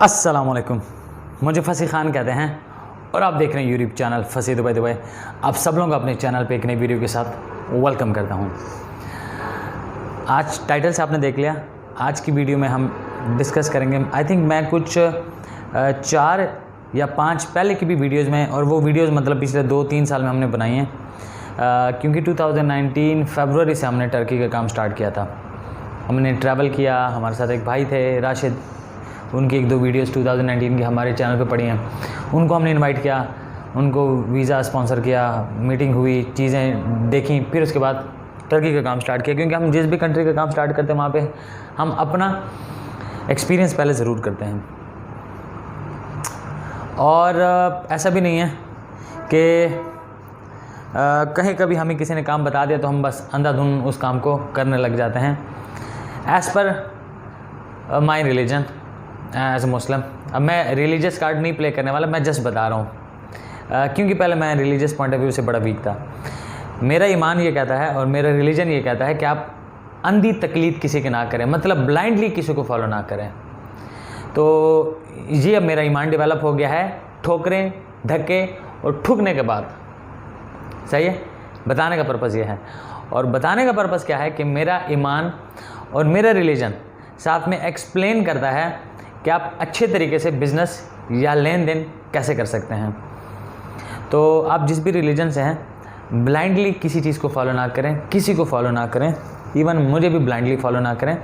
अस्सलामुअलैकुम, मुझे फसी खान कहते हैं और आप देख रहे हैं यूट्यूब चैनल फसी दुबई दुबई। आप सब लोग अपने चैनल पे एक नई वीडियो के साथ वेलकम करता हूं। आज टाइटल से आपने देख लिया, आज की वीडियो में हम डिस्कस करेंगे। आई थिंक मैं कुछ 4 या 5 पहले की भी वीडियोज़ में, और वो वीडियोज़ मतलब पिछले 2-3 साल में हमने बनाई हैं, क्योंकि 2019 फरवरी से हमने टर्की का काम स्टार्ट किया था। हमने ट्रैवल किया, हमारे साथ एक भाई थे राशिद, उनकी 1-2 वीडियोस 2019 की हमारे चैनल पे पड़ी हैं। उनको हमने इनवाइट किया, उनको वीज़ा स्पॉन्सर किया, मीटिंग हुई, चीज़ें देखी, फिर उसके बाद टर्की का काम स्टार्ट किया। क्योंकि हम जिस भी कंट्री का काम स्टार्ट करते हैं वहाँ पे हम अपना एक्सपीरियंस पहले ज़रूर करते हैं। और ऐसा भी नहीं है कि कहीं कभी हमें किसी ने काम बता दिया तो हम बस अंधाधुन उस काम को करने लग जाते हैं। As per my religion as a मुस्लिम, अब मैं रिलीजियस कार्ड नहीं प्ले करने वाला, मैं जस्ट बता रहा हूँ, क्योंकि पहले मैं रिलीजियस पॉइंट ऑफ व्यू से बड़ा वीक था। मेरा ईमान ये कहता है और मेरा रिलीजन ये कहता है कि आप अंधी तकलीद किसी के ना करें, मतलब ब्लाइंडली किसी को फॉलो ना करें। तो ये अब मेरा ईमान डेवलप हो गया है, ठोकरें, धक्के और ठुकने के बाद। सही है, बताने का पर्पज़ ये है। और बताने का पर्पज़ क्या है कि मेरा ईमान और मेरा रिलीजन साथ में एक्सप्लेन करता है कि आप अच्छे तरीके से बिज़नेस या लेन देन कैसे कर सकते हैं। तो आप जिस भी रिलीजन से हैं, ब्लाइंडली किसी चीज़ को फॉलो ना करें, किसी को फॉलो ना करें, इवन मुझे भी ब्लाइंडली फॉलो ना करें।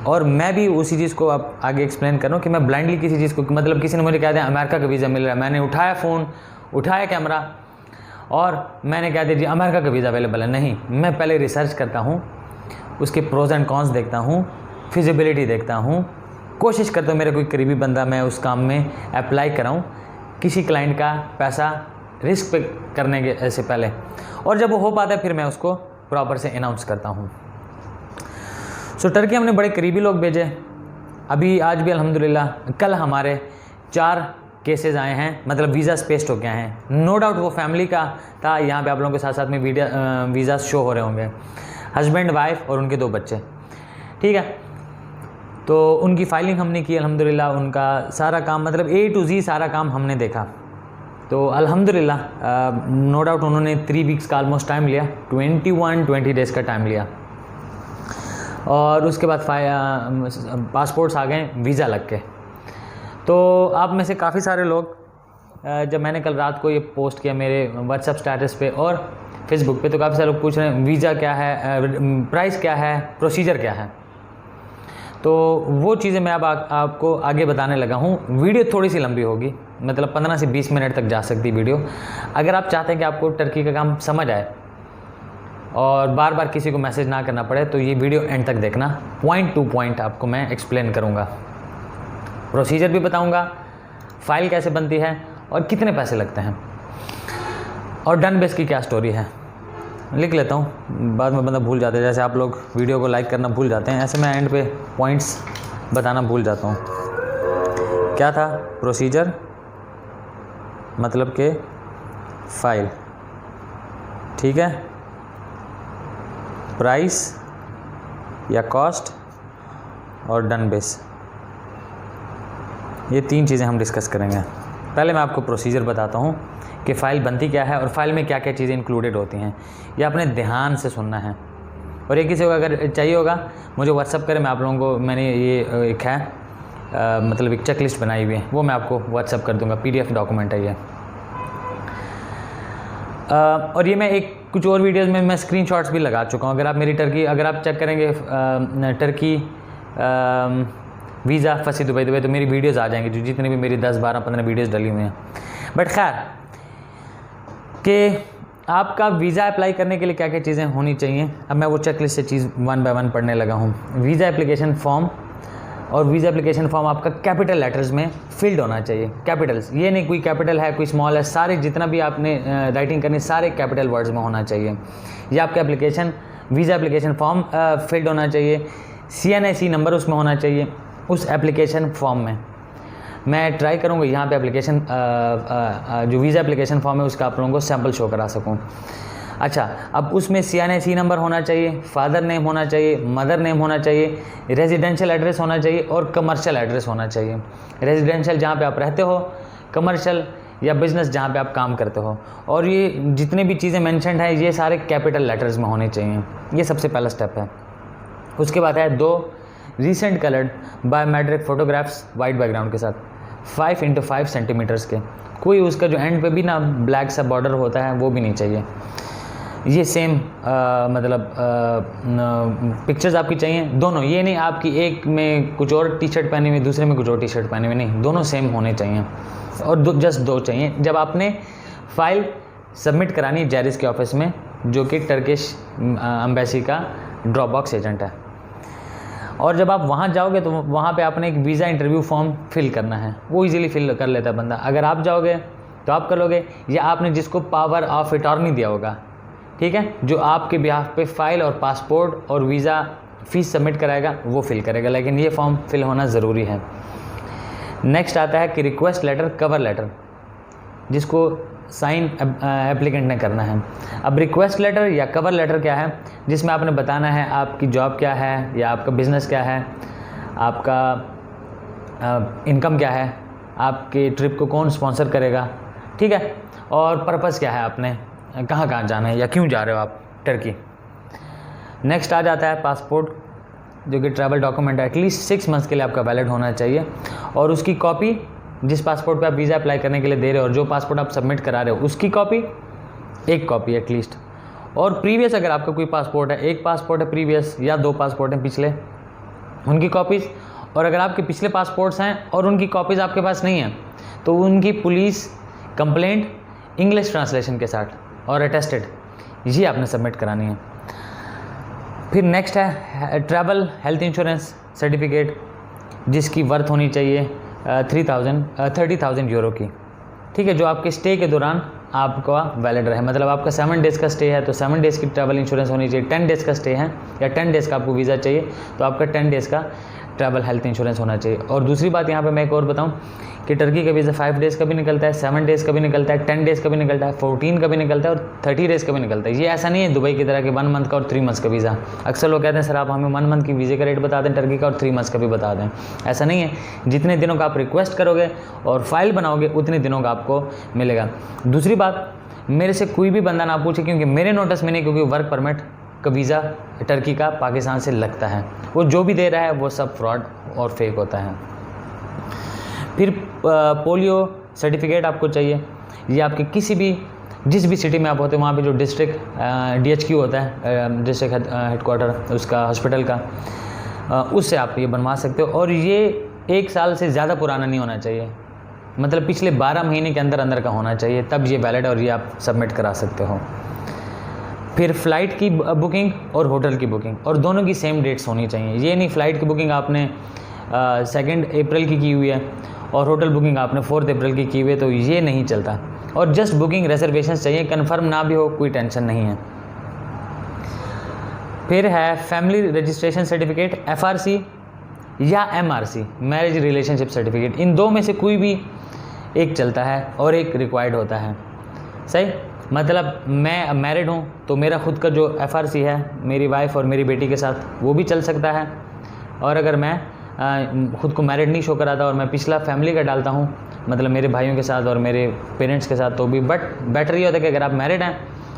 और मैं भी उसी चीज़ को आप आगे एक्सप्लेन कर रहा हूँ कि मैं ब्लाइंडली किसी चीज़ को, मतलब किसी ने मुझे कह दिया अमेरिका का वीज़ा मिल रहा है, मैंने उठाया फ़ोन, उठाया कैमरा और मैंने कह दिया जी अमेरिका का वीज़ा अवेलेबल है। नहीं, मैं पहले रिसर्च करता हूँ, उसके प्रोज एंड कॉन्स देखता हूँ, फिजिबिलिटी देखता हूँ, कोशिश करता हूँ मेरा कोई करीबी बंदा मैं उस काम में अप्लाई कराऊँ, किसी क्लाइंट का पैसा रिस्क पे करने के से पहले। और जब वो हो पाता है फिर मैं उसको प्रॉपर से अनाउंस करता हूँ। सो टर्की हमने बड़े करीबी लोग भेजे। अभी आज भी अल्हम्दुलिल्लाह, कल हमारे 4 केसेस आए हैं, मतलब वीज़ा स्पेस्ड हो गए हैं। नो डाउट वो फैमिली का था, यहाँ पे आप लोगों के साथ साथ में वीज़ा शो हो रहे होंगे, हस्बैंड वाइफ और उनके 2 बच्चे। ठीक है, तो उनकी फाइलिंग हमने की अल्हम्दुलिल्लाह, उनका सारा काम मतलब A to Z सारा काम हमने देखा। तो अल्हम्दुलिल्लाह नो डाउट उन्होंने 3 वीक्स का ऑलमोस्ट टाइम लिया, 20 डेज़ का टाइम लिया। और उसके बाद पासपोर्ट्स आ गए, वीज़ा लग के। तो आप में से काफ़ी सारे लोग, जब मैंने कल रात को ये पोस्ट किया मेरे व्हाट्सएप स्टेटस पे और फेसबुक पे, तो काफ़ी सारे लोग पूछ रहे हैं वीज़ा क्या है, प्राइस क्या है, प्रोसीजर क्या है। तो वो चीज़ें मैं अब आपको आगे बताने लगा हूँ। वीडियो थोड़ी सी लंबी होगी, मतलब 15 से 20 मिनट तक जा सकती है वीडियो। अगर आप चाहते हैं कि आपको टर्की का काम समझ आए और बार बार किसी को मैसेज ना करना पड़े, तो ये वीडियो एंड तक देखना। पॉइंट टू पॉइंट आपको मैं एक्सप्लेन करूँगा, प्रोसीजर भी बताऊँगा, फ़ाइल कैसे बनती है और कितने पैसे लगते हैं, और डन बेस की क्या स्टोरी है। लिख लेता हूँ, बाद में बंदा भूल जाता है, जैसे आप लोग वीडियो को लाइक करना भूल जाते हैं, ऐसे मैं एंड पे पॉइंट्स बताना भूल जाता हूँ। क्या था प्रोसीजर, मतलब के फाइल, ठीक है, प्राइस या कॉस्ट और डन बेस, ये 3 चीज़ें हम डिस्कस करेंगे। पहले मैं आपको प्रोसीजर बताता हूँ कि फ़ाइल बनती क्या है और फाइल में क्या क्या चीज़ें इंक्लूडेड होती हैं। ये आपने ध्यान से सुनना है। और ये किसी को अगर चाहिए होगा मुझे व्हाट्सअप करें, मैं आप लोगों को, मैंने ये एक है मतलब एक चेकलिस्ट बनाई हुई है, वो मैं आपको व्हाट्सअप कर दूँगा, PDF डॉक्यूमेंट है ये। और ये मैं कुछ और वीडियोज़ में मैं स्क्रीनशॉट्स भी लगा चुका हूँ। अगर आप मेरी टर्की, अगर आप चेक करेंगे टर्की वीज़ा फसी दुबई दुबई, तो मेरी वीडियोज़ आ जाएंगी, जो जितनी भी मेरी 10, 12, 15 वीडियोज़ डली हुई हैं। बट खैर कि आपका वीज़ा अप्लाई करने के लिए क्या क्या चीज़ें होनी चाहिए, अब मैं वो चेकलिस्ट से चीज़ 1 बाय 1 पढ़ने लगा हूँ। वीज़ा एप्लीकेशन फॉर्म, और वीज़ा एप्लीकेशन फॉर्म आपका कैपिटल लेटर्स में फिल्ड होना चाहिए, कैपिटल्स, ये नहीं कोई कैपिटल है कोई स्मॉल है, सारे जितना भी आपने राइटिंग करनी सारे कैपिटल वर्ड्स में होना चाहिए। ये आपका application, visa application form field होना चाहिए, CNIC नंबर उसमें होना चाहिए उस एप्लीकेशन फॉर्म में। मैं ट्राई करूँगा यहाँ पे एप्लीकेशन जो वीज़ा एप्लीकेशन फॉर्म है उसका आप लोगों को सैम्पल शो करा सकूँ। अच्छा, अब उसमें CNIC नंबर होना चाहिए, फादर नेम होना चाहिए, मदर नेम होना चाहिए, रेजिडेंशियल एड्रेस होना चाहिए और कमर्शियल एड्रेस होना चाहिए। रेजिडेंशियल जहाँ पे आप रहते हो, कमर्शियल या बिज़नेस जहाँ पे आप काम करते हो। और ये जितने भी चीज़ें मेंशन्ड हैं ये सारे कैपिटल लेटर्स में होने चाहिए। ये सबसे पहला स्टेप है। उसके बाद है 2 recent coloured biometric photographs white background के साथ 5 × 5 सेंटीमीटर्स के। कोई उसका जो एंड पे भी ना ब्लैक सा बॉर्डर होता है वो भी नहीं चाहिए। ये सेम पिक्चर्स आपकी चाहिए दोनों। ये नहीं आपकी एक में कुछ और टी-शर्ट पहनी हुई, दूसरे में कुछ और टी-शर्ट पहनी हुई, नहीं, दोनों सेम होने चाहिए। और जस्ट 2 चाहिए जब आपने फाइल सबमिट करानी है जैरिस के ऑफिस में, जो कि टर्किश एम्बेसी का ड्रॉप बॉक्स एजेंट है। और जब आप वहाँ जाओगे तो वहाँ पे आपने एक वीज़ा इंटरव्यू फॉर्म फिल करना है, वो इजीली फिल कर लेता है बंदा। अगर आप जाओगे तो आप कर लोगे, या आपने जिसको पावर ऑफ अटॉर्नी दिया होगा, ठीक है, जो आपके बिहाफ पे फाइल और पासपोर्ट और वीज़ा फीस सबमिट कराएगा वो फिल करेगा, लेकिन ये फॉर्म फिल होना ज़रूरी है। नेक्स्ट आता है कि रिक्वेस्ट लेटर, कवर लेटर, जिसको साइन एप्लीकेंट ने करना है। अब रिक्वेस्ट लेटर या कवर लेटर क्या है, जिसमें आपने बताना है आपकी जॉब क्या है या आपका बिज़नेस क्या है, आपका इनकम क्या है, आपके ट्रिप को कौन स्पॉन्सर करेगा, ठीक है, और पर्पज़ क्या है, आपने कहाँ कहाँ जाना है या क्यों जा रहे हो आप टर्की। नेक्स्ट आ जाता है पासपोर्ट, जो कि ट्रैवल डॉक्यूमेंट है, एटलीस्ट 6 मंथ्स के लिए आपका वैलिड होना चाहिए। और उसकी कॉपी, जिस पासपोर्ट पे आप वीज़ा अप्लाई करने के लिए दे रहे हो और जो पासपोर्ट आप सबमिट करा रहे हो, उसकी कॉपी, एक कॉपी एटलीस्ट। और प्रीवियस अगर आपका कोई पासपोर्ट है, एक पासपोर्ट है प्रीवियस या 2 पासपोर्ट हैं पिछले, उनकी कॉपीज़। और अगर आपके पिछले पासपोर्ट्स हैं और उनकी कॉपीज़ आपके पास नहीं है तो उनकी पुलिस कंप्लेंट इंग्लिश ट्रांसलेशन के साथ और अटेस्टेड, ये आपने सबमिट करानी है। फिर नेक्स्ट है ट्रैवल हेल्थ इंश्योरेंस सर्टिफिकेट, जिसकी वर्थ होनी चाहिए 30,000 यूरो की, ठीक है, जो आपके स्टे के दौरान आपका वैलिड रहे। मतलब आपका 7 डेज़ का स्टे है तो 7 डेज़ की ट्रैवल इंश्योरेंस होनी चाहिए। 10 डेज़ का स्टे है या 10 डेज़ का आपको वीज़ा चाहिए तो आपका 10 डेज़ का ट्रैवल हेल्थ इंश्योरेंस होना चाहिए। और दूसरी बात यहाँ पे मैं एक और बताऊँ कि टर्की का वीज़ा 5 डेज़ का भी निकलता है, 7 डेज़ का भी निकलता है, 10 डेज़ का भी निकलता है, 14 का भी निकलता है और 30 डेज़ का भी निकलता है। ये ऐसा नहीं है दुबई की तरह के 1 मंथ का और 3 मंथ्स का वीज़ा। अक्सर लोग कहते हैं सर आप हमें 1 मंथ की वीज़े का रेट बता दें टर्की का और 3 मंथ्स का भी बता दें। ऐसा नहीं है, जितने दिनों का आप रिक्वेस्ट करोगे और फाइल बनाओगे उतने दिनों का आपको मिलेगा। दूसरी बात, मेरे से कोई भी बंदा ना पूछे, क्योंकि मेरे नोटिस में नहीं, क्योंकि वर्क परमिट का वीज़ा टर्की का पाकिस्तान से लगता है, वो जो भी दे रहा है वो सब फ्रॉड और फेक होता है। फिर पोलियो सर्टिफिकेट आपको चाहिए। ये आपके किसी भी जिस भी सिटी में आप होते हैं वहाँ पे जो डिस्ट्रिक्ट DHQ होता है, डिस्ट्रिक्ट हेडक्वार्टर उसका हॉस्पिटल का, उससे आप ये बनवा सकते हो। और ये 1 साल से ज़्यादा पुराना नहीं होना चाहिए, मतलब पिछले 12 महीने के अंदर अंदर का होना चाहिए, तब ये वैलिड और ये आप सबमिट करा सकते हो। फिर फ़्लाइट की बुकिंग और होटल की बुकिंग, और दोनों की सेम डेट्स होनी चाहिए। ये नहीं फ़्लाइट की बुकिंग आपने 2 अप्रैल की हुई है और होटल बुकिंग आपने 4 अप्रैल की हुई है, तो ये नहीं चलता। और जस्ट बुकिंग रिजर्वेशन चाहिए, कंफर्म ना भी हो कोई टेंशन नहीं है। फिर है फैमिली रजिस्ट्रेशन सर्टिफिकेट, FRC या MRC, मैरिज रिलेशनशिप सर्टिफिकेट। इन 2 में से कोई भी एक चलता है और एक रिक्वायर्ड होता है। सही, मतलब मैं मैरिड हूँ तो मेरा खुद का जो FRC है मेरी वाइफ और मेरी बेटी के साथ, वो भी चल सकता है। और अगर मैं खुद को मैरिड नहीं शो कराता और मैं पिछला फैमिली का डालता हूँ, मतलब मेरे भाइयों के साथ और मेरे पेरेंट्स के साथ, तो भी बट बेटर ये होता है कि अगर आप मैरिड हैं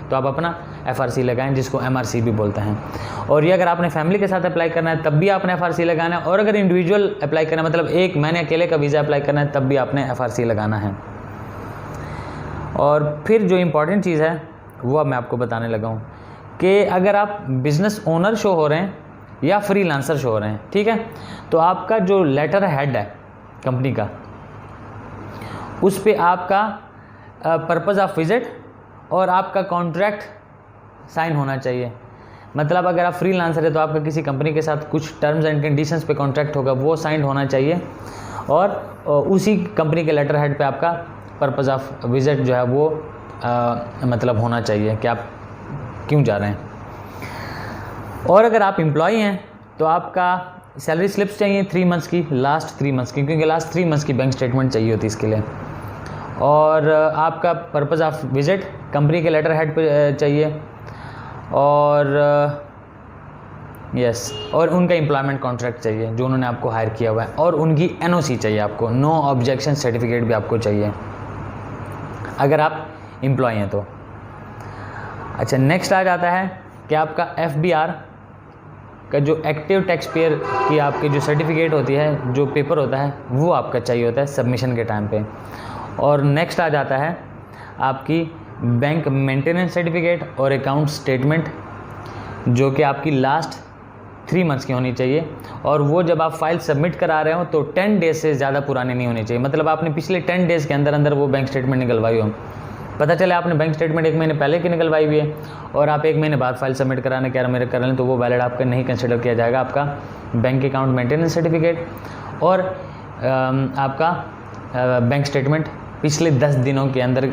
तो आप अपना FRC लगाएं, जिसको MRC भी बोलते हैं। और ये अगर आपने फैमिली के साथ अप्लाई करना है तब भी आपने FRC लगाना है, और अगर इंडिविजुअल अप्लाई करना है, मतलब एक मैंने अकेले का वीज़ा अप्लाई करना है, तब भी आपने FRC लगाना है। और फिर जो इम्पॉर्टेंट चीज़ है वो अब मैं आपको बताने लगा हूँ कि अगर आप बिज़नेस ओनर शो हो रहे हैं या फ्रीलांसर शो हो रहे हैं, ठीक है, तो आपका जो लेटर हेड है कंपनी का, उस पे आपका पर्पज़ ऑफ विजिट और आपका कॉन्ट्रैक्ट साइन होना चाहिए। मतलब अगर आप फ्रीलांसर है तो आपका किसी कंपनी के साथ कुछ टर्म्स एंड कंडीशंस पे कॉन्ट्रैक्ट होगा, वो साइन होना चाहिए। और उसी कंपनी के लेटर हेड पे आपका पर्पज़ ऑफ विजिट जो है वो मतलब होना चाहिए कि आप क्यों जा रहे हैं। और अगर आप एम्प्लॉई हैं तो आपका सैलरी स्लिप्स चाहिए 3 मंथ्स की, लास्ट 3 मंथ्स की, क्योंकि लास्ट 3 मंथ्स की बैंक स्टेटमेंट चाहिए होती है इसके लिए। और आपका पर्पज़ ऑफ विज़िट कंपनी के लेटर हेड पे चाहिए, और यस और उनका एम्प्लॉयमेंट कॉन्ट्रैक्ट चाहिए जो उन्होंने आपको हायर किया हुआ है, और उनकी NOC चाहिए आपको, नो ऑब्जेक्शन सर्टिफिकेट भी आपको चाहिए अगर आप एम्प्लॉय हैं तो। अच्छा, नेक्स्ट आ जाता है कि आपका FBR का जो एक्टिव टैक्स पेयर की आपकी जो सर्टिफिकेट होती है, जो पेपर होता है, वो आपका चाहिए होता है सबमिशन के टाइम पे। और नेक्स्ट आ जाता है आपकी बैंक मेंटेनेंस सर्टिफिकेट और अकाउंट स्टेटमेंट, जो कि आपकी लास्ट 3 मंथ्स की होनी चाहिए, और वो जब आप फाइल सबमिट करा रहे हो तो 10 डेज से ज़्यादा पुरानी नहीं होनी चाहिए। मतलब आपने पिछले 10 डेज़ के अंदर अंदर वो बैंक स्टेटमेंट निकलवाई हो। पता चले आपने बैंक स्टेटमेंट 1 महीने पहले की निकलवाई हुई है और आप 1 महीने बाद फाइल सबमिट कराने कह रहे मेरे कर लें, तो वो वैलिड आपका नहीं कंसिडर किया जाएगा। आपका बैंक अकाउंट मेंटेनेंस सर्टिफिकेट और आपका बैंक स्टेटमेंट पिछले 10 दिनों के अंदर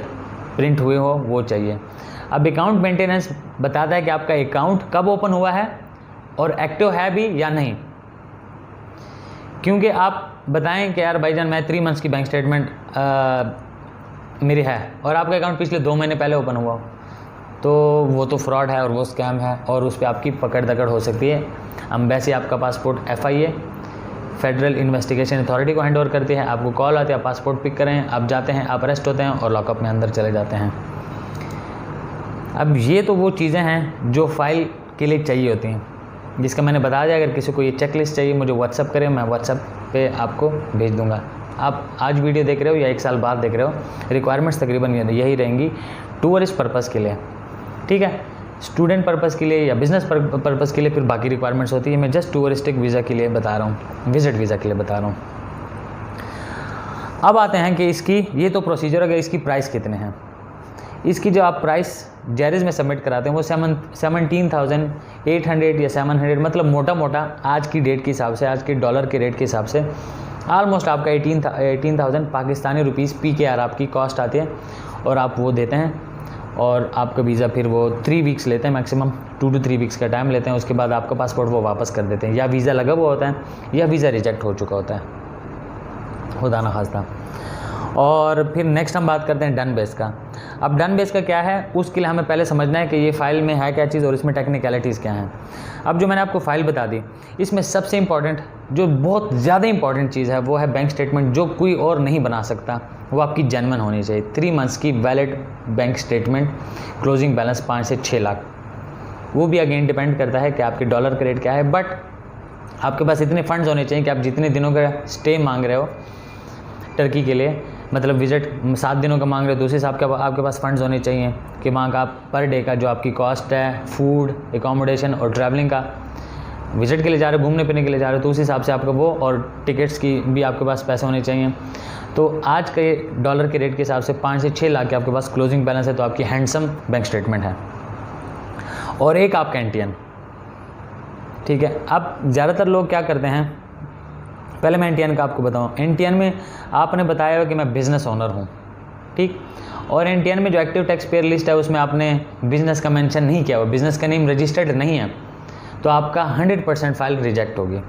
प्रिंट हुए हो वो चाहिए। अब अकाउंट मेंटेनेंस बताता है कि आपका अकाउंट कब ओपन हुआ है और एक्टिव है भी या नहीं। क्योंकि आप बताएं कि यार भाईजान मैं 3 मंथ्स की बैंक स्टेटमेंट मेरी है और आपका अकाउंट पिछले 2 महीने पहले ओपन हुआ, तो वो तो फ्रॉड है और वो स्कैम है और उस पर आपकी पकड़ दकड़ हो सकती है। एम्बेसी आपका passport FIA federal investigation authority को हैंड ओवर करती है। आपको कॉल आती है, आप पासपोर्ट पिक करें, आप जाते हैं, आप अरेस्ट होते हैं और लॉकअप में अंदर चले जाते हैं। अब ये तो वो चीज़ें हैं जो फाइल के लिए चाहिए होती हैं, जिसका मैंने बताया जाए। अगर किसी को ये चेकलिस्ट चाहिए मुझे व्हाट्सअप करें, मैं व्हाट्सअप पे आपको भेज दूंगा। आप आज वीडियो देख रहे हो या 1 साल बाद देख रहे हो, रिक्वायरमेंट्स तकरीबन यही रहेंगी टूरिस्ट पर्पज़ के लिए, ठीक है। स्टूडेंट पर्पज़ के लिए या बिज़नेस पर्पज़ के लिए फिर बाकी रिक्वायरमेंट्स होती है। मैं जस्ट टूरिस्टिक वीज़ा के लिए बता रहा हूँ, विजिट वीज़ा के लिए बता रहा हूँ। अब आते हैं कि इसकी ये तो प्रोसीजर, अगर इसकी प्राइस कितने हैं। इसकी जो आप प्राइस जैरिस में सबमिट कराते हैं वो 17,800 या 700, मतलब मोटा मोटा आज की डेट के हिसाब से, आज के डॉलर के रेट के हिसाब से ऑलमोस्ट आपका 18,000 पाकिस्तानी रुपीज़ PKR आपकी कॉस्ट आती है, और आप वो देते हैं और आपका वीज़ा फिर वो 3 वीक्स लेते हैं, मैक्सिमम 2 to 3 वीक्स का टाइम लेते हैं। उसके बाद आपका पासपोर्ट वो वापस कर देते हैं, या वीज़ा लगा हुआ होता है या वीज़ा रिजेक्ट हो चुका होता है, खुदा ना खास्ता। और फिर नेक्स्ट हम बात करते हैं डन बेस का। अब डन बेस का क्या है, उसके लिए हमें पहले समझना है कि ये फ़ाइल में है क्या चीज़ और इसमें टेक्निकलिटीज़ क्या हैं। अब जो मैंने आपको फ़ाइल बता दी, इसमें सबसे इम्पॉर्टेंट, जो बहुत ज़्यादा इंपॉर्टेंट चीज़ है वो है बैंक स्टेटमेंट, जो कोई और नहीं बना सकता। वो आपकी जेन्युइन होनी चाहिए। 3 मंथ्स की valid bank statement, closing balance 5 से 6 लाख। वो भी अगेन डिपेंड करता है कि आपके डॉलर का रेट क्या है, बट आपके पास इतने फंड्स होने चाहिए कि आप जितने दिनों का स्टे मांग रहे हो टर्की के लिए, मतलब विजिट 7 दिनों का मांग रहे हो, तो उस हिसाब के आपके पास फंड्स होने चाहिए कि वहाँ का आप पर डे का जो आपकी कॉस्ट है, फूड, एकोमोडेशन और ट्रैवलिंग का, विजिट के लिए जा रहे हो, घूमने फिरने के लिए जा रहे हो, तो उस हिसाब से आपका वो, और टिकट्स की भी आपके पास पैसे होने चाहिए। तो आज के डॉलर के रेट के हिसाब से 5 से 6 लाख के आपके पास क्लोजिंग बैलेंस है, तो आपकी हैंडसम बैंक स्टेटमेंट है। और एक आपका NTN, ठीक है। अब ज़्यादातर लोग क्या करते हैं, पहले मैं NTN का आपको बताऊँ। NTN में आपने बताया हो कि मैं बिज़नेस ओनर हूँ, ठीक, और NTN में जो एक्टिव टैक्स पेयर लिस्ट है उसमें आपने बिज़नेस का मेंशन नहीं किया हुआ, बिज़नेस का नेम रजिस्टर्ड नहीं है, तो आपका 100% फाइल रिजेक्ट होगी।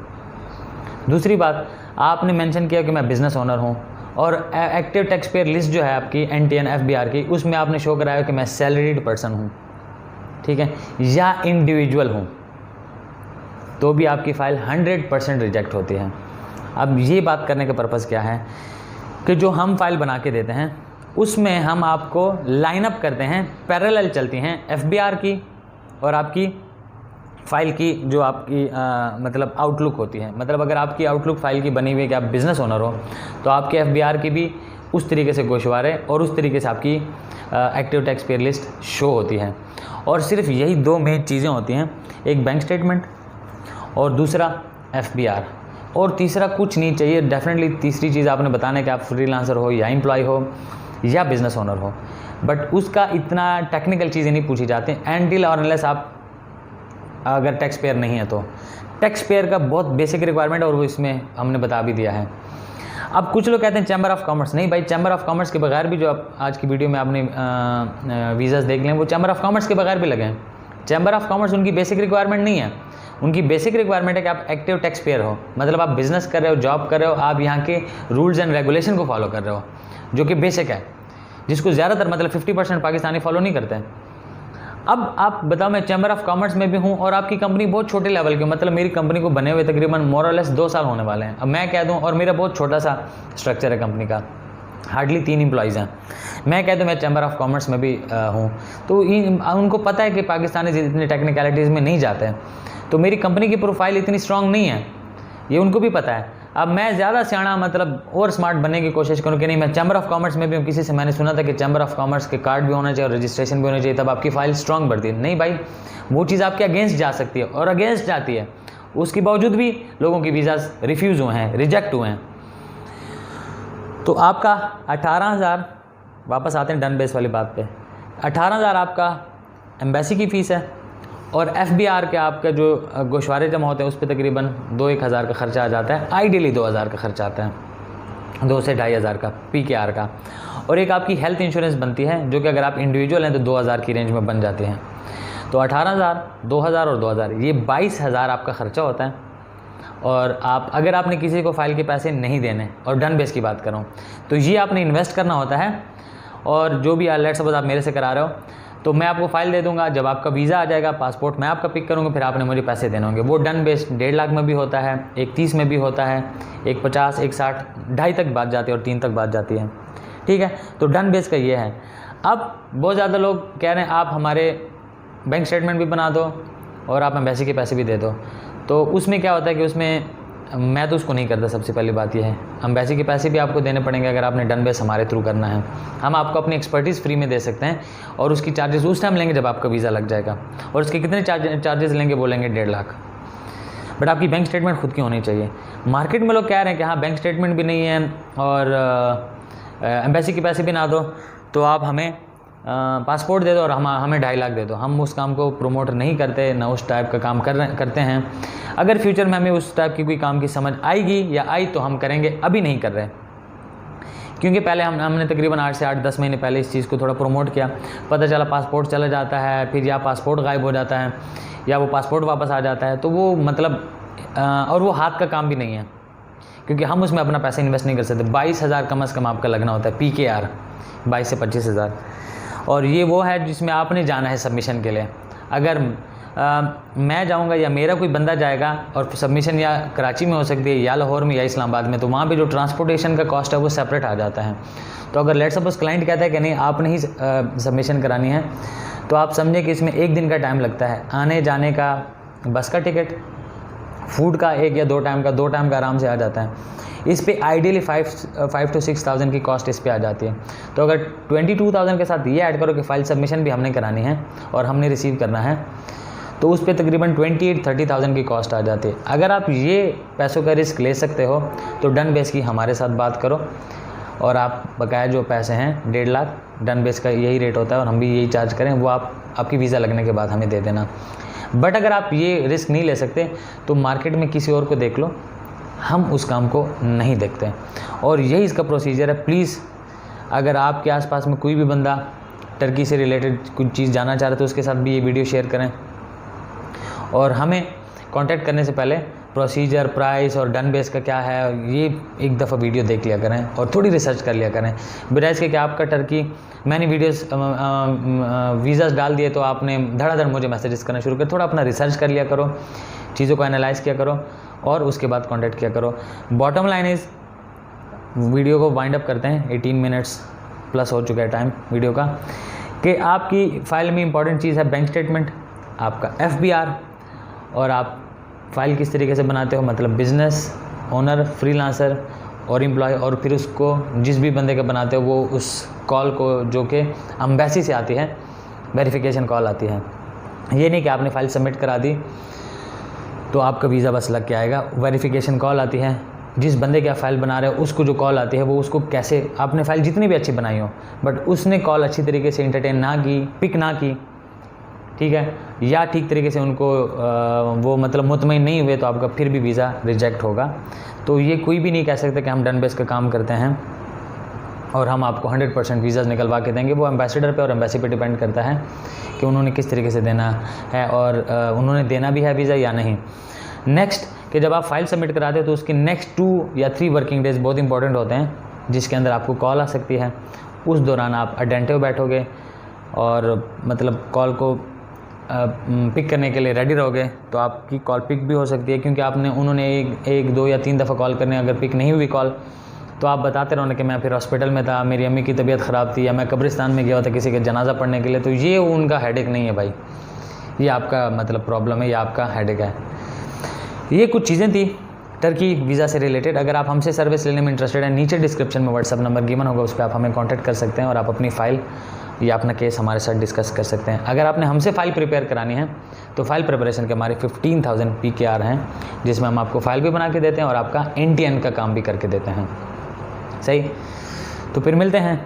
दूसरी बात, आपने मेंशन किया कि मैं बिज़नेस ओनर हूँ, और एक्टिव टैक्स पेयर लिस्ट जो है आपकी NTN FBR की, उसमें आपने शो कराया कि मैं सैलरीड पर्सन हूँ, ठीक है, या इंडिविजुअल हूँ, तो भी आपकी फ़ाइल 100% रिजेक्ट होती है। अब ये बात करने का पर्पज़ क्या है कि जो हम फाइल बना के देते हैं उसमें हम आपको लाइन अप करते हैं, पैरेलल चलती हैं FBR की और आपकी फ़ाइल की जो आपकी मतलब आउटलुक होती है। मतलब अगर आपकी आउटलुक फ़ाइल की बनी हुई है कि आप बिज़नेस ओनर हो, तो आपके FBR की भी उस तरीके से गोशवारे और उस तरीके से आपकी active tax payer list show होती है। और सिर्फ यही 2 मेन चीज़ें होती हैं, एक बैंक स्टेटमेंट और दूसरा FBR, और तीसरा कुछ नहीं चाहिए। डेफिनेटली तीसरी चीज़ आपने बताना है कि आप फ्रीलांसर हो या एम्प्लॉय हो या बिज़नेस ओनर हो, बट उसका इतना टेक्निकल चीज़ें नहीं पूछी जाती एंटिल और अनलेस आप अगर टैक्स पेयर नहीं है। तो टैक्स पेयर का बहुत बेसिक रिक्वायरमेंट और वो इसमें हमने बता भी दिया है। अब कुछ लोग कहते हैं चैम्बर ऑफ कॉमर्स, नहीं भाई, चैम्बर ऑफ कॉमर्स के बगैर भी जो आप आज की वीडियो में आपने वीज़ाज़ देख लें वो चैम्बर ऑफ कॉमर्स के बगैर भी लगे हैं। चैम्बर ऑफ कॉमर्स उनकी बेसिक रिक्वायरमेंट नहीं है। उनकी बेसिक रिक्वायरमेंट है कि आप एक्टिव टैक्स पेयर हो, मतलब आप बिज़नेस कर रहे हो, जॉब कर रहे हो, आप यहाँ के रूल्स एंड रेगुलेशन को फॉलो कर रहे हो, जो कि बेसिक है। जिसको ज़्यादातर मतलब 50% पाकिस्तानी फॉलो नहीं करते हैं। अब आप बताओ, मैं चैम्बर ऑफ कॉमर्स में भी हूँ और आपकी कंपनी बहुत छोटे लेवल की, मतलब मेरी कंपनी को बने हुए तकरीबन मोर और लेस 2 साल होने वाले हैं। अब मैं कह दूँ, और मेरा बहुत छोटा सा स्ट्रक्चर है कंपनी का, हार्डली 3 एम्प्लॉइज़ हैं, मैं कह दूँ मैं चैम्बर ऑफ कॉमर्स में भी हूँ, तो उनको पता है कि पाकिस्तानी इतनी टेक्निकलिटीज़ में नहीं जाते हैं, तो मेरी कंपनी की प्रोफाइल इतनी स्ट्रॉन्ग नहीं है, ये उनको भी पता है। अब मैं ज़्यादा सियाना मतलब और स्मार्ट बनने की कोशिश करूँ कि नहीं, मैं चैम्बर ऑफ कॉमर्स में भी हूँ, किसी से मैंने सुना था कि चैम्बर ऑफ कॉमर्स के कार्ड भी होना चाहिए और रजिस्ट्रेशन भी होना चाहिए, तब आपकी फ़ाइल स्ट्रॉन्ग बढ़ती है। नहीं भाई, वो चीज़ आपके अगेंस्ट जा सकती है और अगेंस्ट जाती है, उसके बावजूद भी लोगों की वीज़ाज रिफ्यूज़ हुए हैं, रिजेक्ट हुए हैं। तो आपका 18,000, वापस आते हैं डन बेस वाली बात पे, 18,000 आपका एम्बेसी की फ़ीस है और FBR के आपका जो गोशवारे जमा होते हैं उस पर तकरीबन 2-1 हज़ार का खर्चा आ जाता है, आइडियली 2,000 का खर्चा आता है, 2 से 2.5 हज़ार का PKR का। और एक आपकी हेल्थ इंश्योरेंस बनती है जो कि अगर आप इंडिविजुअल हैं तो 2,000 की रेंज में बन जाती है। तो 18,000, 2,000 और 2,000, ये 22,000 आपका खर्चा होता है। और आप अगर आपने किसी को फ़ाइल के पैसे नहीं देने, और डन बेस की बात करूँ तो ये आपने इन्वेस्ट करना होता है। और जो भी लेट्स सपोज आप मेरे से करा रहे हो, तो मैं आपको फ़ाइल दे दूंगा, जब आपका वीज़ा आ जाएगा, पासपोर्ट मैं आपका पिक करूँगा, फिर आपने मुझे पैसे देने होंगे। वो डन बेस 1.5 लाख में भी होता है, एक 30 में भी होता है, एक 50, एक 60, 2.5 तक बात जाती है और 3 तक बात जाती है। ठीक है, तो डन बेस का ये है। अब बहुत ज़्यादा लोग कह रहे हैं आप हमारे बैंक स्टेटमेंट भी बना दो और आप एम्बेसी के पैसे भी दे दो, तो उसमें क्या होता है कि उसमें मैं तो उसको नहीं करता। सबसे पहली बात यह है, एम्बेसी के पैसे भी आपको देने पड़ेंगे अगर आपने डन बेस हमारे थ्रू करना है। हम आपको अपनी एक्सपर्टीज़ फ्री में दे सकते हैं और उसकी चार्जेस उस टाइम लेंगे जब आपका वीज़ा लग जाएगा, और उसके कितने चार्जेस लेंगे वो लेंगे 1.5 लाख। बट आपकी बैंक स्टेटमेंट खुद की होनी चाहिए। मार्केट में लोग कह रहे हैं कि हाँ बैंक स्टेटमेंट भी नहीं है और एम्बेसी के पैसे भी ना दो, तो आप हमें पासपोर्ट दे दो और हमें 2.5 लाख दे दो। हम उस काम को प्रमोट नहीं करते, ना उस टाइप का काम करते हैं। अगर फ्यूचर में हमें उस टाइप की कोई काम की समझ आएगी या आई तो हम करेंगे, अभी नहीं कर रहे, क्योंकि पहले हमने तकरीबन 8 से 8-10 महीने पहले इस चीज़ को थोड़ा प्रमोट किया। पता चला पासपोर्ट चला जाता है, फिर या पासपोर्ट गायब हो जाता है या वो पासपोर्ट वापस आ जाता है, तो वो मतलब और वो हाथ का काम भी नहीं है, क्योंकि हम उसमें अपना पैसा इन्वेस्ट नहीं कर सकते। 22,000 कम से कम आपका लगना होता है PKR, 22 से 25,000। और ये वो है जिसमें आपने जाना है सबमिशन के लिए। अगर मैं जाऊंगा या मेरा कोई बंदा जाएगा और सबमिशन या कराची में हो सकती है या लाहौर में या इस्लामाबाद में, तो वहाँ पे जो ट्रांसपोर्टेशन का कॉस्ट है वो सेपरेट आ जाता है। तो अगर लेट्स सपोज क्लाइंट कहता है कि नहीं आपने ही सबमिशन करानी है, तो आप समझे कि इसमें 1 दिन का टाइम लगता है, आने जाने का, बस का टिकट, फूड का 1 या 2 टाइम का आराम से आ जाता है। इस पे आइडियली 5 to 6,000 की कॉस्ट इस पे आ जाती है। तो अगर 22,000 के साथ ये ऐड करो कि फ़ाइल सबमिशन भी हमने करानी है और हमने रिसीव करना है, तो उस पे तकरीबन 28-30,000 की कॉस्ट आ जाती है। अगर आप ये पैसों का रिस्क ले सकते हो तो डन बेस की हमारे साथ बात करो और आप बकाया जो पैसे हैं 1.5 लाख, डन बेस का यही रेट होता है और हम भी यही चार्ज करें, वो आपकी वीज़ा लगने के बाद हमें दे देना। बट अगर आप ये रिस्क नहीं ले सकते तो मार्केट में किसी और को देख लो, हम उस काम को नहीं देखते। और यही इसका प्रोसीजर है। प्लीज़ अगर आपके आसपास में कोई भी बंदा टर्की से रिलेटेड कुछ चीज़ जानना चाह रहे तो उसके साथ भी ये वीडियो शेयर करें, और हमें कांटेक्ट करने से पहले प्रोसीजर, प्राइस और डन बेस का क्या है ये एक दफ़ा वीडियो देख लिया करें और थोड़ी रिसर्च कर लिया करें। बजाय इसके कि आपका टर्की मैंने वीडियोस वीज़ास डाल दिए तो आपने धड़ाधड़ मुझे मैसेजेस करना शुरू कर। थोड़ा अपना रिसर्च कर लिया करो, चीज़ों को एनालाइज़ किया करो और उसके बाद कांटेक्ट किया करो। बॉटम लाइन इज़, वीडियो को वाइंड अप करते हैं, 18 मिनट्स प्लस हो चुका है टाइम वीडियो का, कि आपकी फ़ाइल में इंपॉर्टेंट चीज़ है बैंक स्टेटमेंट, आपका FBR, और आप फ़ाइल किस तरीके से बनाते हो, मतलब बिज़नेस ओनर, फ्रीलांसर और एम्प्लॉय, और फिर उसको जिस भी बंदे का बनाते हो वो उस कॉल को जो कि एम्बेसी से आती है, वेरिफिकेशन कॉल आती है। ये नहीं कि आपने फ़ाइल सबमिट करा दी तो आपका वीज़ा बस लग के आएगा। वेरिफिकेशन कॉल आती है, जिस बंदे की आप फ़ाइल बना रहे हो उसको जो कॉल आती है वो उसको कैसे, आपने फ़ाइल जितनी भी अच्छी बनाई हो बट उसने कॉल अच्छी तरीके से इंटरटेन ना की, पिक ना की, ठीक है, या ठीक तरीके से उनको वो मतलब मुतमईन नहीं हुए, तो आपका फिर भी वीज़ा रिजेक्ट होगा। तो ये कोई भी नहीं कह सकता कि हम डन बेस का काम करते हैं और हम आपको 100% वीज़ा निकलवा के देंगे। वो एम्बेसडर पे और एम्बेसी पे डिपेंड करता है कि उन्होंने किस तरीके से देना है और उन्होंने देना भी है वीज़ा या नहीं। नेक्स्ट, कि जब आप फाइल सबमिट कराते हो तो उसके नेक्स्ट 2 या 3 वर्किंग डेज़ बहुत इंपॉर्टेंट होते हैं, जिसके अंदर आपको कॉल आ सकती है उस दौरान आप अटेंटिव बैठोगे और मतलब कॉल को पिक करने के लिए रेडी रहोगे, तो आपकी कॉल पिक भी हो सकती है, क्योंकि उन्होंने एक 2 या 3 दफ़ा कॉल करने, अगर पिक नहीं हुई कॉल तो आप बताते रहो ना कि मैं फिर हॉस्पिटल में था, मेरी अम्मी की तबीयत ख़राब थी, या मैं कब्रिस्तान में गया था किसी का जनाजा पढ़ने के लिए। तो ये उनका हेडेक नहीं है भाई, ये आपका मतलब प्रॉब्लम है, ये आपका हेडेक है। ये कुछ चीज़ें थी टर्की वीज़ा से रिलेटेड। अगर आप हमसे सर्विस लेने में इंटरेस्टेड हैं, नीचे डिस्क्रिप्शन में व्हाट्सअप नंबर गिवन होगा, उस पर आप हमें कॉन्टैक्ट कर सकते हैं और आप अपनी फ़ाइल या अपना केस हमारे साथ डिस्कस कर सकते हैं। अगर आपने हमसे फ़ाइल प्रिपेयर करानी है तो फ़ाइल प्रिपरेशन के हमारे 15,000 PKR हैं, जिसमें हम आपको फ़ाइल भी बना के देते हैं और आपका NTN का काम भी करके देते हैं। सही, तो फिर मिलते हैं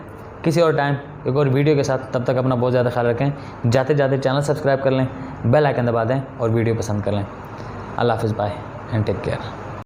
किसी और टाइम एक और वीडियो के साथ। तब तक अपना बहुत ज़्यादा ख्याल रखें। जाते जाते चैनल सब्सक्राइब कर लें, बेल आइकन दबा दें और वीडियो पसंद कर लें। अल्लाह हाफ़िज़, बाय एंड टेक केयर।